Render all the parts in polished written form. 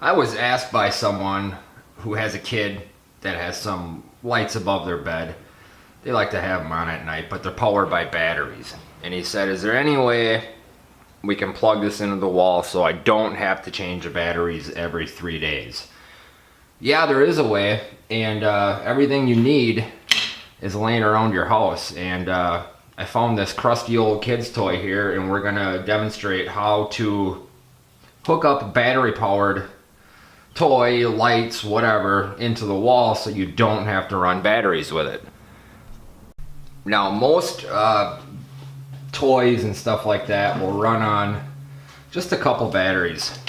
I was asked by someone who has a kid that has some lights above their bed. They like to have them on at night, but they're powered by batteries. And he said, is there any way we can plug this into the wall so I don't have to change the batteries every 3 days? Yeah, there is a way, and everything you need is laying around your house. And I found this crusty old kid's toy here, and we're gonna demonstrate how to hook up a battery powered toy, lights, whatever, into the wall so you don't have to run batteries with it. Now most toys and stuff like that will run on just a couple batteries.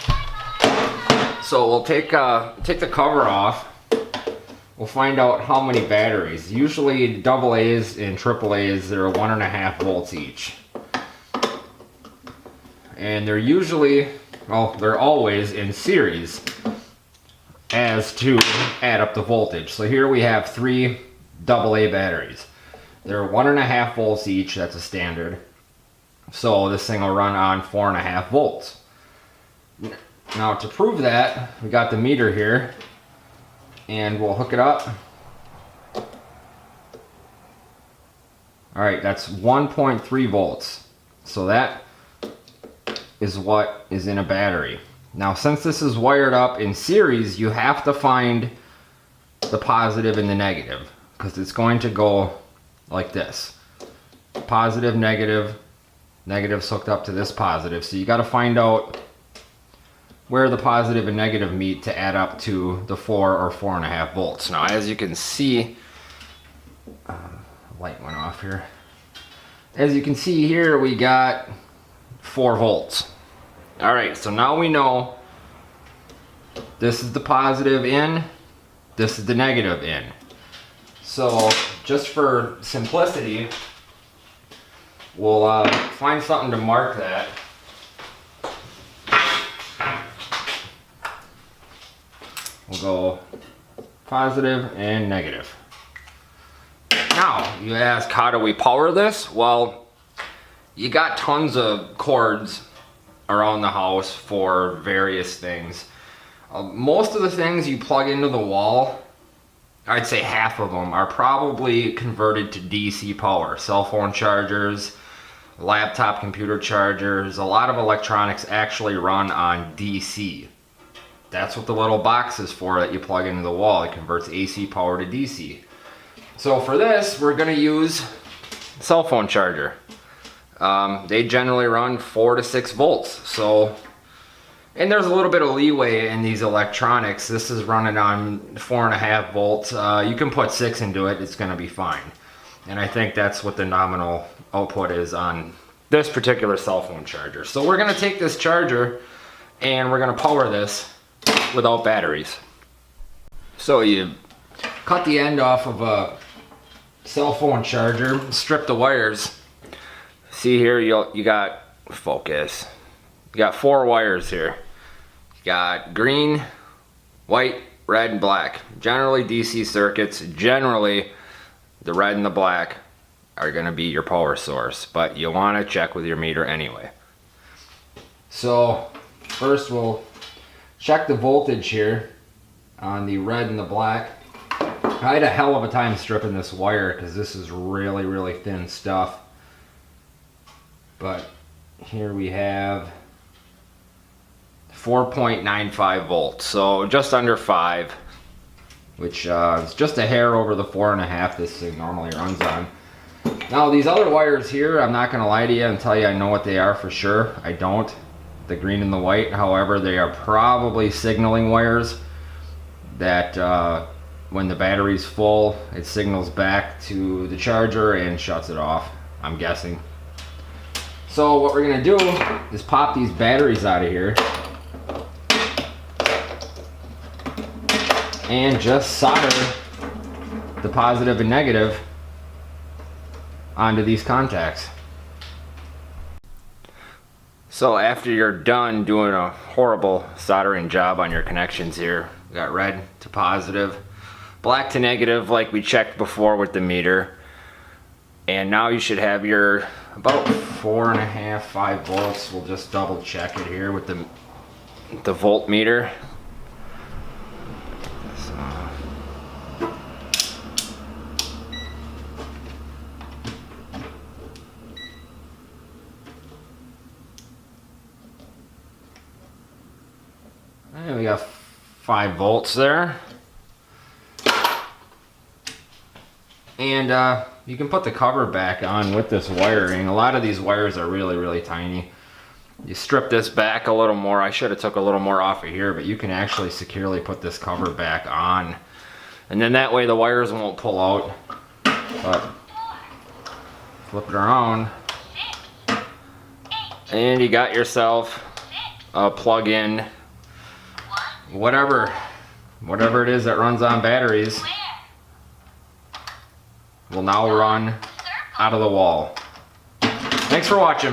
So we'll take the cover off. We'll find out how many batteries. Usually AA's and AAA's, they're 1.5 volts each. And they're usually, well, they're always in series as to add up the voltage. So here we have 3 AA batteries. They're 1.5 volts each, that's a standard. So this thing will run on 4.5 volts. Now to prove that, we got the meter here, and we'll hook it up. Alright, that's 1.3 volts. So that is what is in a battery. Now since this is wired up in series, you have to find the positive and the negative, because it's going to go like this. Positive, negative, negative's hooked up to this positive. So you got to find out where the positive and negative meet to add up to the 4 or 4.5 volts. Now as you can see, light went off here. As you can see here, we got 4 volts. Alright, so now we know this is the positive in, this is the negative in. So just for simplicity, we'll find something to mark that. We'll go positive and negative. Now, you ask, how do we power this? Well, you got tons of cords around the house for various things. Most of the things you plug into the wall, I'd say half of them, are probably converted to DC power. Cell phone chargers, laptop computer chargers, a lot of electronics actually run on DC. That's what the little box is for that you plug into the wall. It converts AC power to DC. So for this, we're going to use a cell phone charger. They generally run 4 to 6 volts. So, and there's a little bit of leeway in these electronics. This is running on 4.5 volts. You can put 6 into it, it's going to be fine. And I think that's what the nominal output is on this particular cell phone charger. So we're going to take this charger and we're going to power this without batteries. So you cut the end off of a cell phone charger, strip the wires. See here, you got, focus, you got 4 wires here. You got green, white, red, and black. Generally DC circuits, generally the red and the black are going to be your power source, but you want to check with your meter anyway. So first we'll check the voltage here on the red and the black. I had a hell of a time stripping this wire because this is really, really thin stuff. But here we have 4.95 volts, so just under 5, which is just a hair over the 4.5 this thing normally runs on. Now these other wires here, I'm not going to lie to you and tell you I know what they are for sure. I don't. The green and the white, however, they are probably signaling wires that when the battery's full, it signals back to the charger and shuts it off, I'm guessing. So what we're going to do is pop these batteries out of here and just solder the positive and negative onto these contacts. So after you're done doing a horrible soldering job on your connections here, we got red to positive, black to negative like we checked before with the meter, and now you should have your about 4.5, 5 volts. We'll just double check it here with the voltmeter. And we got 5 volts there. And you can put the cover back on with this wiring. A lot of these wires are really, really tiny. You strip this back a little more. I should have took a little more off of here, but you can actually securely put this cover back on. And then that way the wires won't pull out. But flip it around. And you got yourself a plug-in, whatever it is that runs on batteries will now run out of the wall. Thanks for watching.